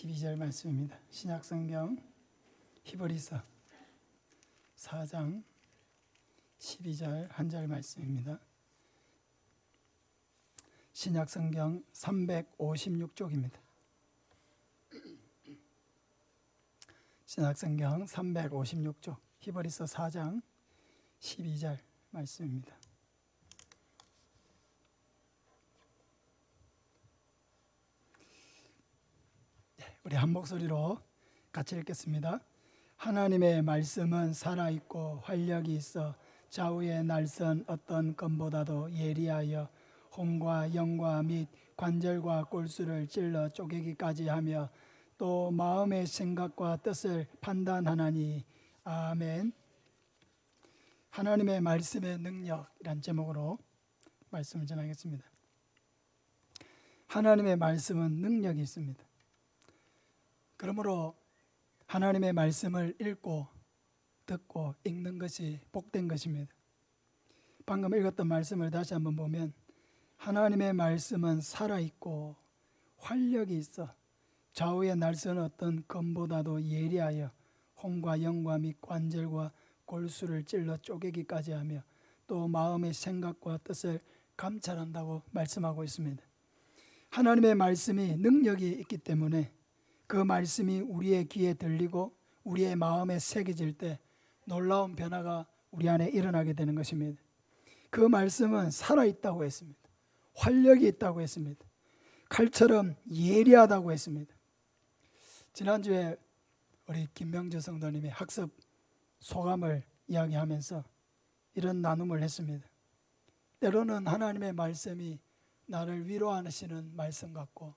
12절 말씀입니다. 신약성경 히브리서 4장 12절 한 절 말씀입니다. 신약성경 356쪽입니다. 신약성경 356쪽 히브리서 4장 12절 말씀입니다. 우리 한 목소리로 같이 읽겠습니다. 하나님의 말씀은 살아있고 활력이 있어 좌우의 날선 어떤 검보다도 예리하여 혼과 영과 및 관절과 골수를 찔러 쪼개기까지 하며 또 마음의 생각과 뜻을 판단하나니. 아멘. 하나님의 말씀의 능력이란 제목으로 말씀을 전하겠습니다. 하나님의 말씀은 능력이 있습니다. 그러므로 하나님의 말씀을 읽고 듣고 읽는 것이 복된 것입니다. 방금 읽었던 말씀을 다시 한번 보면 하나님의 말씀은 살아있고 활력이 있어 좌우의 날선 어떤 검보다도 예리하여 혼과 영과 및 관절과 골수를 찔러 쪼개기까지 하며 또 마음의 생각과 뜻을 감찰한다고 말씀하고 있습니다. 하나님의 말씀이 능력이 있기 때문에 그 말씀이 우리의 귀에 들리고 우리의 마음에 새겨질 때 놀라운 변화가 우리 안에 일어나게 되는 것입니다. 그 말씀은 살아있다고 했습니다. 활력이 있다고 했습니다. 칼처럼 예리하다고 했습니다. 지난주에 우리 김명주 성도님이 학습 소감을 이야기하면서 이런 나눔을 했습니다. 때로는 하나님의 말씀이 나를 위로하시는 말씀 같고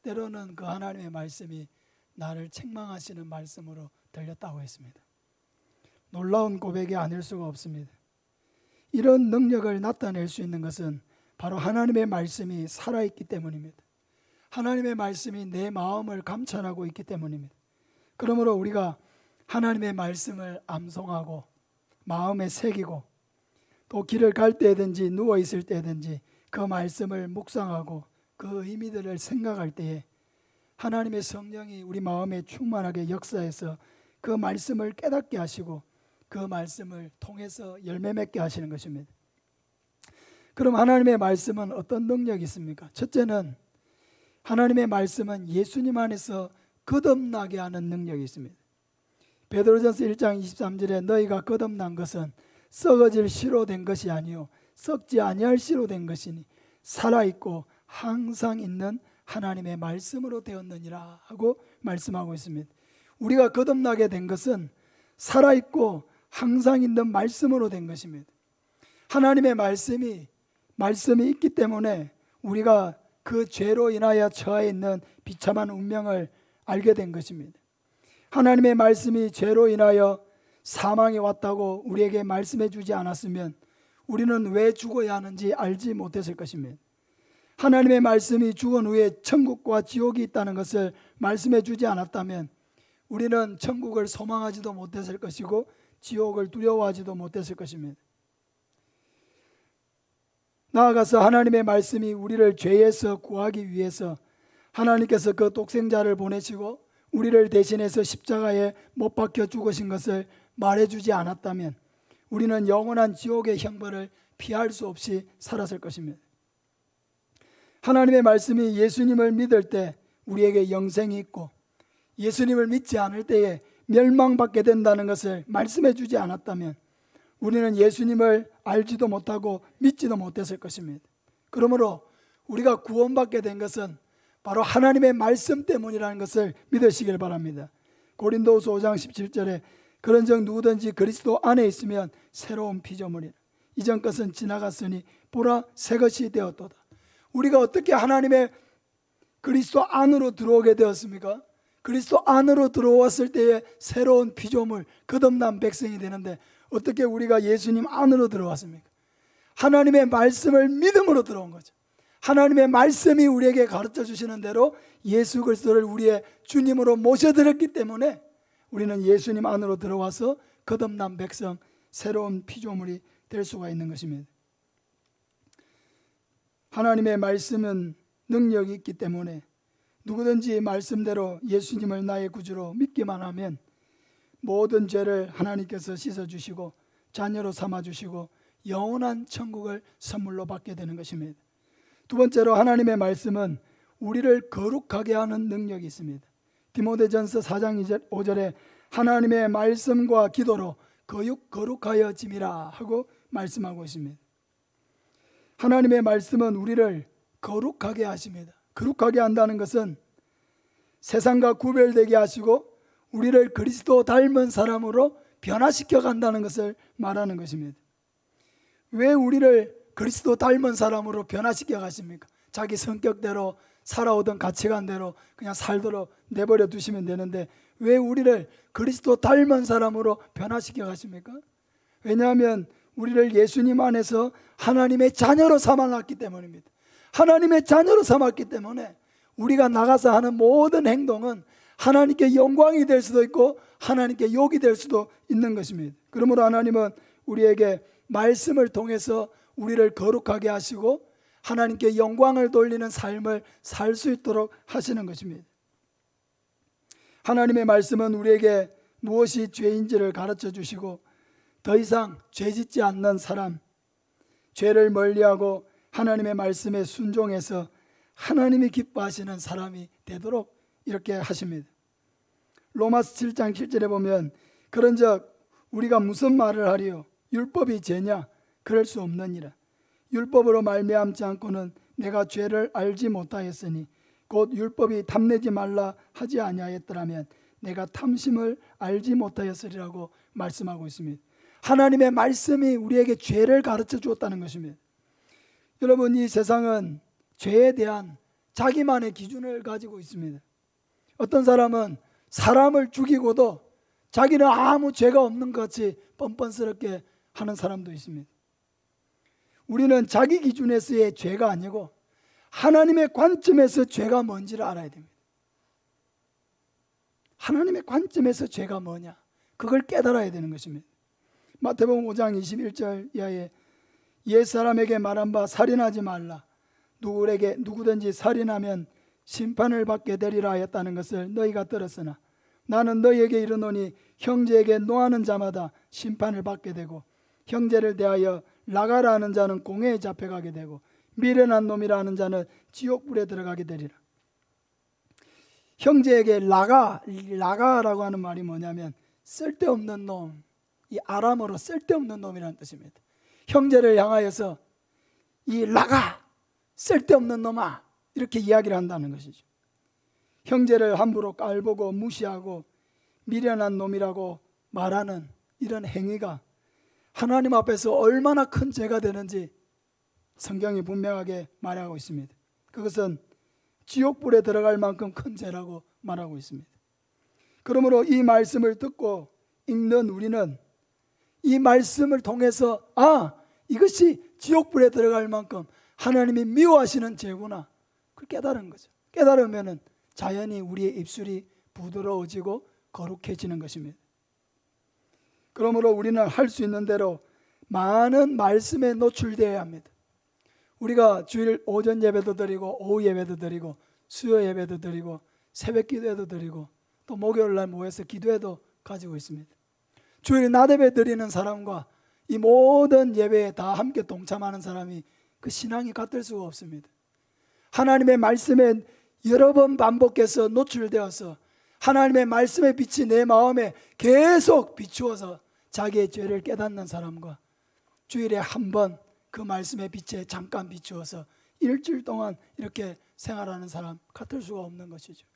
때로는 그 하나님의 말씀이 나를 책망하시는 말씀으로 들렸다고 했습니다. 놀라운 고백이 아닐 수가 없습니다. 이런 능력을 나타낼 수 있는 것은 바로 하나님의 말씀이 살아있기 때문입니다. 하나님의 말씀이 내 마음을 감찰하고 있기 때문입니다. 그러므로 우리가 하나님의 말씀을 암송하고 마음에 새기고 또 길을 갈 때든지 누워있을 때든지 그 말씀을 묵상하고 그 의미들을 생각할 때에 하나님의 성령이 우리 마음에 충만하게 역사해서 그 말씀을 깨닫게 하시고 그 말씀을 통해서 열매 맺게 하시는 것입니다. 그럼 하나님의 말씀은 어떤 능력이 있습니까? 첫째는 하나님의 말씀은 예수님 안에서 거듭나게 하는 능력이 있습니다. 베드로전서 1장 23절에 너희가 거듭난 것은 썩어질 씨로 된 것이 아니요 썩지 아니할 씨로 된 것이니 살아있고 항상 있는 하나님의 말씀으로 되었느니라 하고 말씀하고 있습니다. 우리가 거듭나게 된 것은 살아있고 항상 있는 말씀으로 된 것입니다. 하나님의 말씀이 있기 때문에 우리가 그 죄로 인하여 처해 있는 비참한 운명을 알게 된 것입니다. 하나님의 말씀이 죄로 인하여 사망이 왔다고 우리에게 말씀해 주지 않았으면 우리는 왜 죽어야 하는지 알지 못했을 것입니다. 하나님의 말씀이 죽은 후에 천국과 지옥이 있다는 것을 말씀해 주지 않았다면 우리는 천국을 소망하지도 못했을 것이고 지옥을 두려워하지도 못했을 것입니다. 나아가서 하나님의 말씀이 우리를 죄에서 구하기 위해서 하나님께서 그 독생자를 보내시고 우리를 대신해서 십자가에 못 박혀 죽으신 것을 말해주지 않았다면 우리는 영원한 지옥의 형벌을 피할 수 없이 살았을 것입니다. 하나님의 말씀이 예수님을 믿을 때 우리에게 영생이 있고 예수님을 믿지 않을 때에 멸망받게 된다는 것을 말씀해 주지 않았다면 우리는 예수님을 알지도 못하고 믿지도 못했을 것입니다. 그러므로 우리가 구원받게 된 것은 바로 하나님의 말씀 때문이라는 것을 믿으시길 바랍니다. 고린도후서 5장 17절에 그런즉 누구든지 그리스도 안에 있으면 새로운 피조물이라 이전 것은 지나갔으니 보라 새 것이 되었도다. 우리가 어떻게 하나님의 그리스도 안으로 들어오게 되었습니까? 그리스도 안으로 들어왔을 때에 새로운 피조물 거듭난 백성이 되는데 어떻게 우리가 예수님 안으로 들어왔습니까? 하나님의 말씀을 믿음으로 들어온 거죠. 하나님의 말씀이 우리에게 가르쳐 주시는 대로 예수 그리스도를 우리의 주님으로 모셔드렸기 때문에 우리는 예수님 안으로 들어와서 거듭난 백성 새로운 피조물이 될 수가 있는 것입니다. 하나님의 말씀은 능력이 있기 때문에 누구든지 말씀대로 예수님을 나의 구주로 믿기만 하면 모든 죄를 하나님께서 씻어주시고 자녀로 삼아주시고 영원한 천국을 선물로 받게 되는 것입니다. 두 번째로 하나님의 말씀은 우리를 거룩하게 하는 능력이 있습니다. 디모데전서 4장 5절에 하나님의 말씀과 기도로 거룩하여짐이라 하고 말씀하고 있습니다. 하나님의 말씀은 우리를 거룩하게 하십니다. 거룩하게 한다는 것은 세상과 구별되게 하시고 우리를 그리스도 닮은 사람으로 변화시켜 간다는 것을 말하는 것입니다. 왜 우리를 그리스도 닮은 사람으로 변화시켜 가십니까? 자기 성격대로 살아오던 가치관대로 그냥 살도록 내버려 두시면 되는데 왜 우리를 그리스도 닮은 사람으로 변화시켜 가십니까? 왜냐하면 우리를 예수님 안에서 하나님의 자녀로 삼아놨기 때문입니다. 하나님의 자녀로 삼았기 때문에 우리가 나가서 하는 모든 행동은 하나님께 영광이 될 수도 있고 하나님께 욕이 될 수도 있는 것입니다. 그러므로 하나님은 우리에게 말씀을 통해서 우리를 거룩하게 하시고 하나님께 영광을 돌리는 삶을 살 수 있도록 하시는 것입니다. 하나님의 말씀은 우리에게 무엇이 죄인지를 가르쳐 주시고 더 이상 죄짓지 않는 사람, 죄를 멀리하고 하나님의 말씀에 순종해서 하나님이 기뻐하시는 사람이 되도록 이렇게 하십니다. 로마서 7장 7절에 보면 그런즉 우리가 무슨 말을 하리요? 율법이 죄냐? 그럴 수 없느니라. 율법으로 말미암지 않고는 내가 죄를 알지 못하였으니 곧 율법이 탐내지 말라 하지 아니하였더라면 내가 탐심을 알지 못하였으리라고 말씀하고 있습니다. 하나님의 말씀이 우리에게 죄를 가르쳐 주었다는 것입니다. 여러분, 이 세상은 죄에 대한 자기만의 기준을 가지고 있습니다. 어떤 사람은 사람을 죽이고도 자기는 아무 죄가 없는 것 같이 뻔뻔스럽게 하는 사람도 있습니다. 우리는 자기 기준에서의 죄가 아니고 하나님의 관점에서 죄가 뭔지를 알아야 됩니다. 하나님의 관점에서 죄가 뭐냐, 그걸 깨달아야 되는 것입니다. 마태복음 5장 21절 이하에 옛사람에게 말한 바 살인하지 말라, 누구든지 살인하면 심판을 받게 되리라 하였다는 것을 너희가 들었으나 나는 너희에게 이르노니 형제에게 노하는 자마다 심판을 받게 되고 형제를 대하여 라가라 하는 자는 공회에 잡혀가게 되고 미련한 놈이라 하는 자는 지옥불에 들어가게 되리라. 형제에게 라가라고 하는 말이 뭐냐면 쓸데없는 놈, 이 아람어로 쓸데없는 놈이라는 뜻입니다. 형제를 향하여서 이 라가, 쓸데없는 놈아, 이렇게 이야기를 한다는 것이죠. 형제를 함부로 깔보고 무시하고 미련한 놈이라고 말하는 이런 행위가 하나님 앞에서 얼마나 큰 죄가 되는지 성경이 분명하게 말하고 있습니다. 그것은 지옥불에 들어갈 만큼 큰 죄라고 말하고 있습니다. 그러므로 이 말씀을 듣고 읽는 우리는 이 말씀을 통해서 이것이 지옥불에 들어갈 만큼 하나님이 미워하시는 죄구나, 그걸 깨달은 거죠. 깨달으면 자연히 우리의 입술이 부드러워지고 거룩해지는 것입니다. 그러므로 우리는 할 수 있는 대로 많은 말씀에 노출되어야 합니다. 우리가 주일 오전 예배도 드리고 오후 예배도 드리고 수요 예배도 드리고 새벽 기도회도 드리고 또 목요일 날 모여서 기도회도 가지고 있습니다. 주일 낮 예배 드리는 사람과 이 모든 예배에 다 함께 동참하는 사람이 그 신앙이 같을 수가 없습니다. 하나님의 말씀에 여러 번 반복해서 노출되어서 하나님의 말씀의 빛이 내 마음에 계속 비추어서 자기의 죄를 깨닫는 사람과 주일에 한 번 그 말씀의 빛에 잠깐 비추어서 일주일 동안 이렇게 생활하는 사람 같을 수가 없는 것이죠.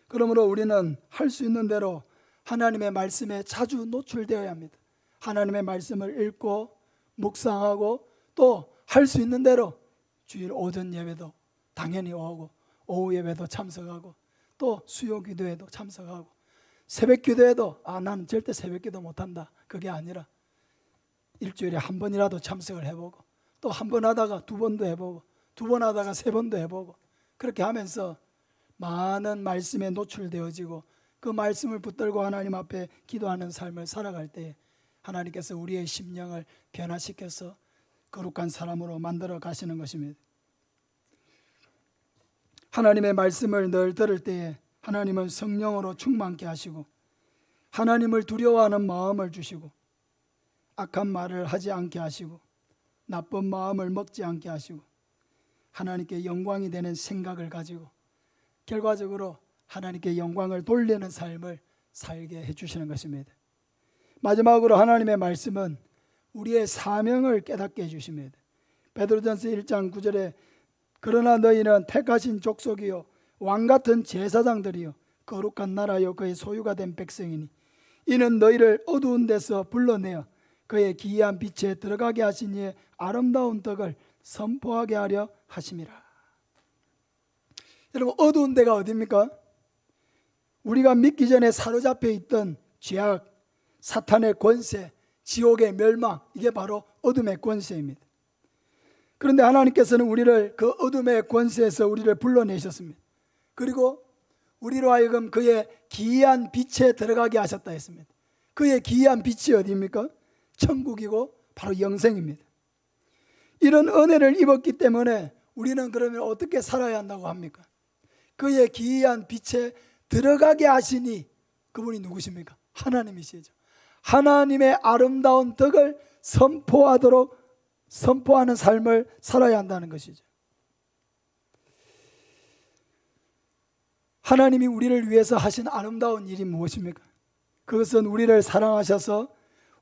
그러므로 우리는 할 수 있는 대로 하나님의 말씀에 자주 노출되어야 합니다. 하나님의 말씀을 읽고 묵상하고 또 할 수 있는 대로 주일 오전 예배도 당연히 오고 오후 예배도 참석하고 또 수요 기도에도 참석하고 새벽 기도에도 나는 절대 새벽 기도 못한다, 그게 아니라 일주일에 한 번이라도 참석을 해보고 또 한 번 하다가 두 번도 해보고 두 번 하다가 세 번도 해보고 그렇게 하면서 많은 말씀에 노출되어지고 그 말씀을 붙들고 하나님 앞에 기도하는 삶을 살아갈 때 하나님께서 우리의 심령을 변화시켜서 거룩한 사람으로 만들어 가시는 것입니다. 하나님의 말씀을 늘 들을 때에 하나님은 성령으로 충만케 하시고 하나님을 두려워하는 마음을 주시고 악한 말을 하지 않게 하시고 나쁜 마음을 먹지 않게 하시고 하나님께 영광이 되는 생각을 가지고 결과적으로 하나님께 영광을 돌리는 삶을 살게 해주시는 것입니다. 마지막으로 하나님의 말씀은 우리의 사명을 깨닫게 해주십니다. 베드로전서 1장 9절에 그러나 너희는 택하신 족속이요 왕같은 제사장들이요 거룩한 나라요 그의 소유가 된 백성이니 이는 너희를 어두운 데서 불러내어 그의 기이한 빛에 들어가게 하신 이의 아름다운 덕을 선포하게 하려 하심이라. 여러분, 어두운 데가 어디입니까? 우리가 믿기 전에 사로잡혀 있던 죄악, 사탄의 권세, 지옥의 멸망, 이게 바로 어둠의 권세입니다. 그런데 하나님께서는 우리를 그 어둠의 권세에서 우리를 불러내셨습니다. 그리고 우리로 하여금 그의 기이한 빛에 들어가게 하셨다 했습니다. 그의 기이한 빛이 어디입니까? 천국이고 바로 영생입니다. 이런 은혜를 입었기 때문에 우리는 그러면 어떻게 살아야 한다고 합니까? 그의 기이한 빛에 들어가게 하시니 그분이 누구십니까? 하나님이시죠. 하나님의 아름다운 덕을 선포하는 삶을 살아야 한다는 것이죠. 하나님이 우리를 위해서 하신 아름다운 일이 무엇입니까? 그것은 우리를 사랑하셔서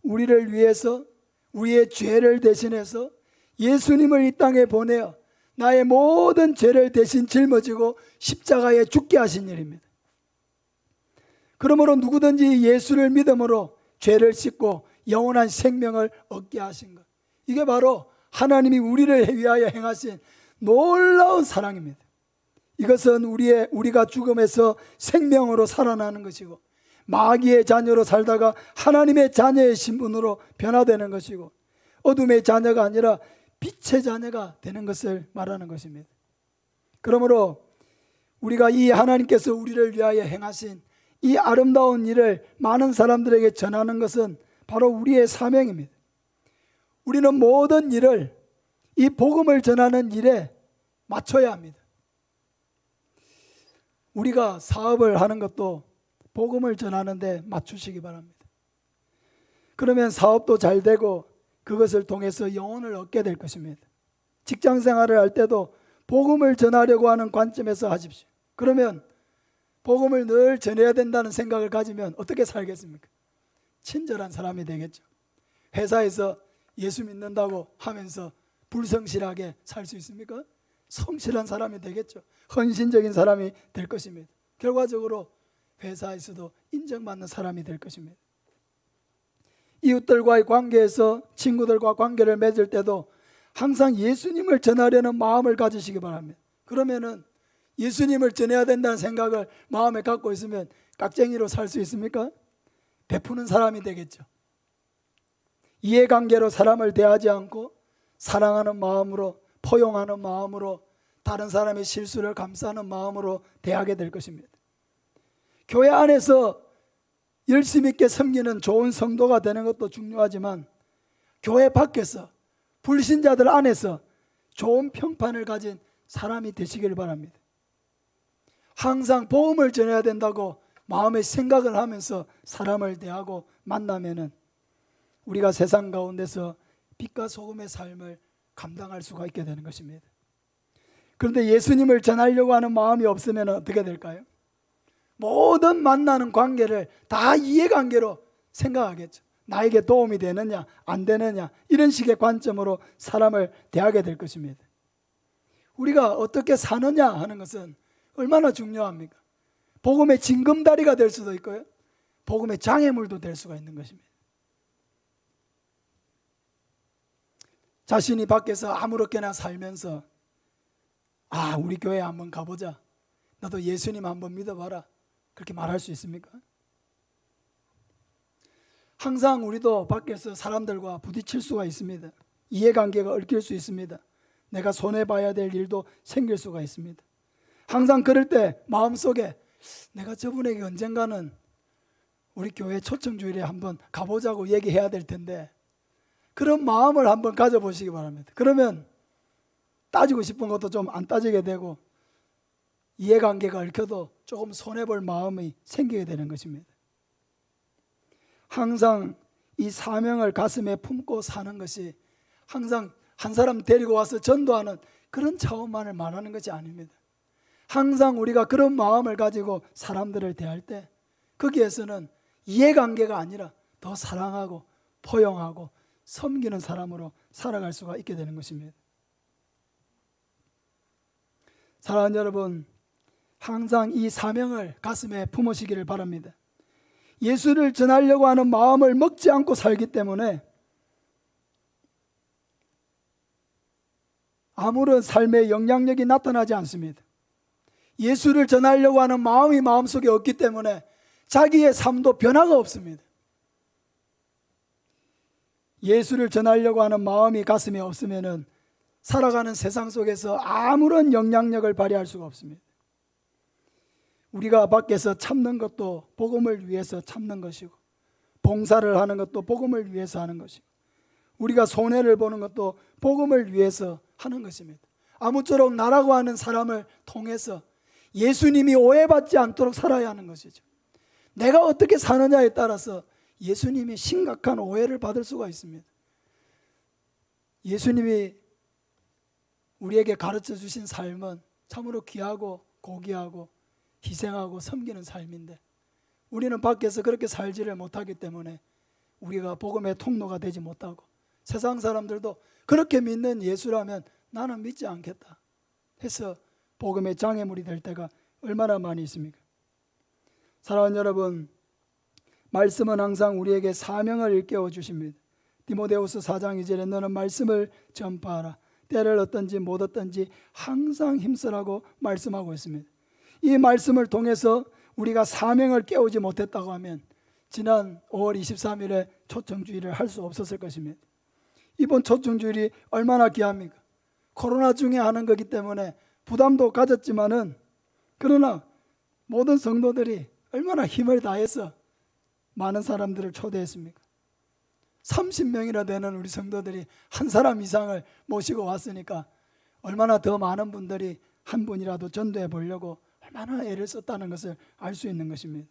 우리를 위해서 우리의 죄를 대신해서 예수님을 이 땅에 보내어 나의 모든 죄를 대신 짊어지고 십자가에 죽게 하신 일입니다. 그러므로 누구든지 예수를 믿음으로 죄를 씻고 영원한 생명을 얻게 하신 것, 이게 바로 하나님이 우리를 위하여 행하신 놀라운 사랑입니다. 이것은 우리가 죽음에서 생명으로 살아나는 것이고 마귀의 자녀로 살다가 하나님의 자녀의 신분으로 변화되는 것이고 어둠의 자녀가 아니라 빛의 자녀가 되는 것을 말하는 것입니다. 그러므로 우리가 이 하나님께서 우리를 위하여 행하신 이 아름다운 일을 많은 사람들에게 전하는 것은 바로 우리의 사명입니다. 우리는 모든 일을 이 복음을 전하는 일에 맞춰야 합니다. 우리가 사업을 하는 것도 복음을 전하는 데 맞추시기 바랍니다. 그러면 사업도 잘 되고 그것을 통해서 영혼을 얻게 될 것입니다. 직장 생활을 할 때도 복음을 전하려고 하는 관점에서 하십시오. 그러면 복음을 늘 전해야 된다는 생각을 가지면 어떻게 살겠습니까? 친절한 사람이 되겠죠. 회사에서 예수 믿는다고 하면서 불성실하게 살 수 있습니까? 성실한 사람이 되겠죠. 헌신적인 사람이 될 것입니다. 결과적으로 회사에서도 인정받는 사람이 될 것입니다. 이웃들과의 관계에서 친구들과 관계를 맺을 때도 항상 예수님을 전하려는 마음을 가지시기 바랍니다. 그러면은 예수님을 전해야 된다는 생각을 마음에 갖고 있으면 깍쟁이로 살 수 있습니까? 베푸는 사람이 되겠죠. 이해관계로 사람을 대하지 않고 사랑하는 마음으로, 포용하는 마음으로, 다른 사람의 실수를 감싸는 마음으로 대하게 될 것입니다. 교회 안에서 열심 있게 섬기는 좋은 성도가 되는 것도 중요하지만 교회 밖에서 불신자들 안에서 좋은 평판을 가진 사람이 되시길 바랍니다. 항상 복음을 전해야 된다고 마음의 생각을 하면서 사람을 대하고 만나면은 우리가 세상 가운데서 빛과 소금의 삶을 감당할 수가 있게 되는 것입니다. 그런데 예수님을 전하려고 하는 마음이 없으면 어떻게 될까요? 모든 만나는 관계를 다 이해관계로 생각하겠죠. 나에게 도움이 되느냐 안 되느냐 이런 식의 관점으로 사람을 대하게 될 것입니다. 우리가 어떻게 사느냐 하는 것은 얼마나 중요합니까? 복음의 징검다리가 될 수도 있고요, 복음의 장애물도 될 수가 있는 것입니다. 자신이 밖에서 아무렇게나 살면서 우리 교회 한번 가보자, 너도 예수님 한번 믿어봐라, 그렇게 말할 수 있습니까? 항상 우리도 밖에서 사람들과 부딪힐 수가 있습니다. 이해관계가 얽힐 수 있습니다. 내가 손해봐야 될 일도 생길 수가 있습니다. 항상 그럴 때 마음속에 내가 저분에게 언젠가는 우리 교회 초청주일에 한번 가보자고 얘기해야 될 텐데, 그런 마음을 한번 가져보시기 바랍니다. 그러면 따지고 싶은 것도 좀 안 따지게 되고 이해관계가 얽혀도 조금 손해볼 마음이 생기게 되는 것입니다. 항상 이 사명을 가슴에 품고 사는 것이 항상 한 사람 데리고 와서 전도하는 그런 차원만을 말하는 것이 아닙니다. 항상 우리가 그런 마음을 가지고 사람들을 대할 때 거기에서는 이해관계가 아니라 더 사랑하고 포용하고 섬기는 사람으로 살아갈 수가 있게 되는 것입니다. 사랑하는 여러분, 항상 이 사명을 가슴에 품으시기를 바랍니다. 예수를 전하려고 하는 마음을 먹지 않고 살기 때문에 아무런 삶의 영향력이 나타나지 않습니다. 예수를 전하려고 하는 마음이 마음속에 없기 때문에 자기의 삶도 변화가 없습니다. 예수를 전하려고 하는 마음이 가슴에 없으면 살아가는 세상 속에서 아무런 영향력을 발휘할 수가 없습니다. 우리가 밖에서 참는 것도 복음을 위해서 참는 것이고, 봉사를 하는 것도 복음을 위해서 하는 것이고, 우리가 손해를 보는 것도 복음을 위해서 하는 것입니다. 아무쪼록 나라고 하는 사람을 통해서 예수님이 오해받지 않도록 살아야 하는 것이죠. 내가 어떻게 사느냐에 따라서 예수님이 심각한 오해를 받을 수가 있습니다. 예수님이 우리에게 가르쳐 주신 삶은 참으로 귀하고 고귀하고 희생하고 섬기는 삶인데, 우리는 밖에서 그렇게 살지를 못하기 때문에 우리가 복음의 통로가 되지 못하고, 세상 사람들도 그렇게 믿는 예수라면 나는 믿지 않겠다 해서 복음의 장애물이 될 때가 얼마나 많이 있습니까? 사랑하는 여러분, 말씀은 항상 우리에게 사명을 일깨워 주십니다. 디모데후서 4장 2절에 너는 말씀을 전파하라. 때를 얻든지 못 얻든지 항상 힘쓰라고 말씀하고 있습니다. 이 말씀을 통해서 우리가 사명을 깨우지 못했다고 하면 지난 5월 23일에 초청주의를 할 수 없었을 것입니다. 이번 초청주일이 얼마나 귀합니까? 코로나 중에 하는 거기 때문에 부담도 가졌지만은, 그러나 모든 성도들이 얼마나 힘을 다해서 많은 사람들을 초대했습니까? 30명이나 되는 우리 성도들이 한 사람 이상을 모시고 왔으니까 얼마나 더 많은 분들이 한 분이라도 전도해 보려고 얼마나 애를 썼다는 것을 알 수 있는 것입니다.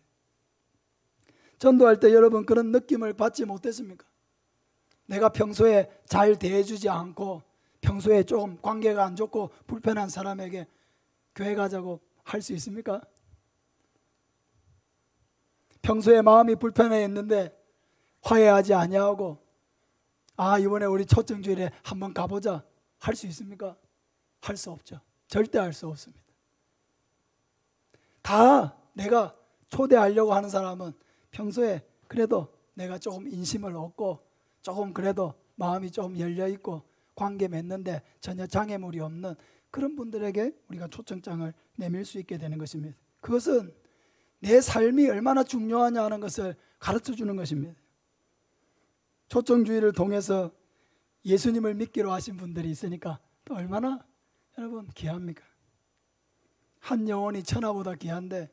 전도할 때 여러분 그런 느낌을 받지 못했습니까? 내가 평소에 잘 대해주지 않고 평소에 좀 관계가 안 좋고 불편한 사람에게 교회 가자고 할 수 있습니까? 평소에 마음이 불편해했는데 화해하지 아니하고 이번에 우리 초청주일에 한번 가보자 할 수 있습니까? 할 수 없죠. 절대 할 수 없습니다. 다 내가 초대하려고 하는 사람은 평소에 그래도 내가 조금 인심을 얻고 조금 그래도 마음이 좀 열려있고 관계 맺는데 전혀 장애물이 없는 그런 분들에게 우리가 초청장을 내밀 수 있게 되는 것입니다. 그것은 내 삶이 얼마나 중요하냐 하는 것을 가르쳐 주는 것입니다. 초청주의를 통해서 예수님을 믿기로 하신 분들이 있으니까 또 얼마나 여러분 귀합니까? 한 영혼이 천하보다 귀한데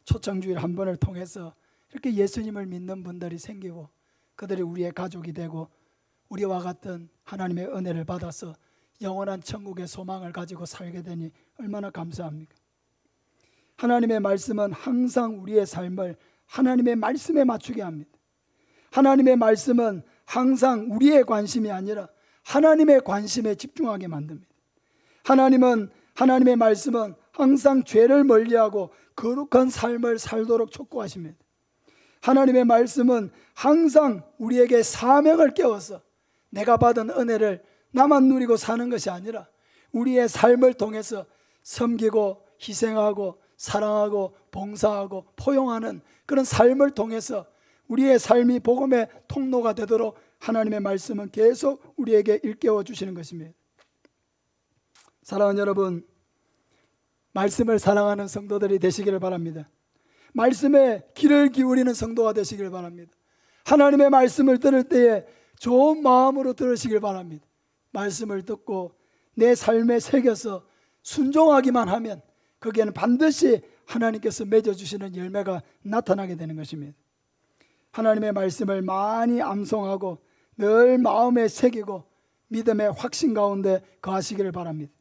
초청주일 한 번을 통해서 이렇게 예수님을 믿는 분들이 생기고 그들이 우리의 가족이 되고 우리와 같은 하나님의 은혜를 받아서 영원한 천국의 소망을 가지고 살게 되니 얼마나 감사합니까? 하나님의 말씀은 항상 우리의 삶을 하나님의 말씀에 맞추게 합니다. 하나님의 말씀은 항상 우리의 관심이 아니라 하나님의 관심에 집중하게 만듭니다. 하나님의 말씀은 항상 죄를 멀리하고 거룩한 삶을 살도록 촉구하십니다. 하나님의 말씀은 항상 우리에게 사명을 깨워서 내가 받은 은혜를 나만 누리고 사는 것이 아니라 우리의 삶을 통해서 섬기고 희생하고 사랑하고 봉사하고 포용하는 그런 삶을 통해서 우리의 삶이 복음의 통로가 되도록 하나님의 말씀은 계속 우리에게 일깨워 주시는 것입니다. 사랑하는 여러분, 말씀을 사랑하는 성도들이 되시기를 바랍니다. 말씀에 귀를 기울이는 성도가 되시기를 바랍니다. 하나님의 말씀을 들을 때에 좋은 마음으로 들으시길 바랍니다. 말씀을 듣고 내 삶에 새겨서 순종하기만 하면 거기에는 반드시 하나님께서 맺어주시는 열매가 나타나게 되는 것입니다. 하나님의 말씀을 많이 암송하고 늘 마음에 새기고 믿음의 확신 가운데 거하시기를 바랍니다.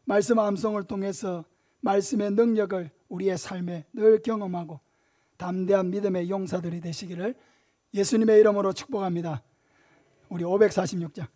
말씀 암송을 통해서 말씀의 능력을 우리의 삶에 늘 경험하고 담대한 믿음의 용사들이 되시기를 예수님의 이름으로 축복합니다. 우리 546장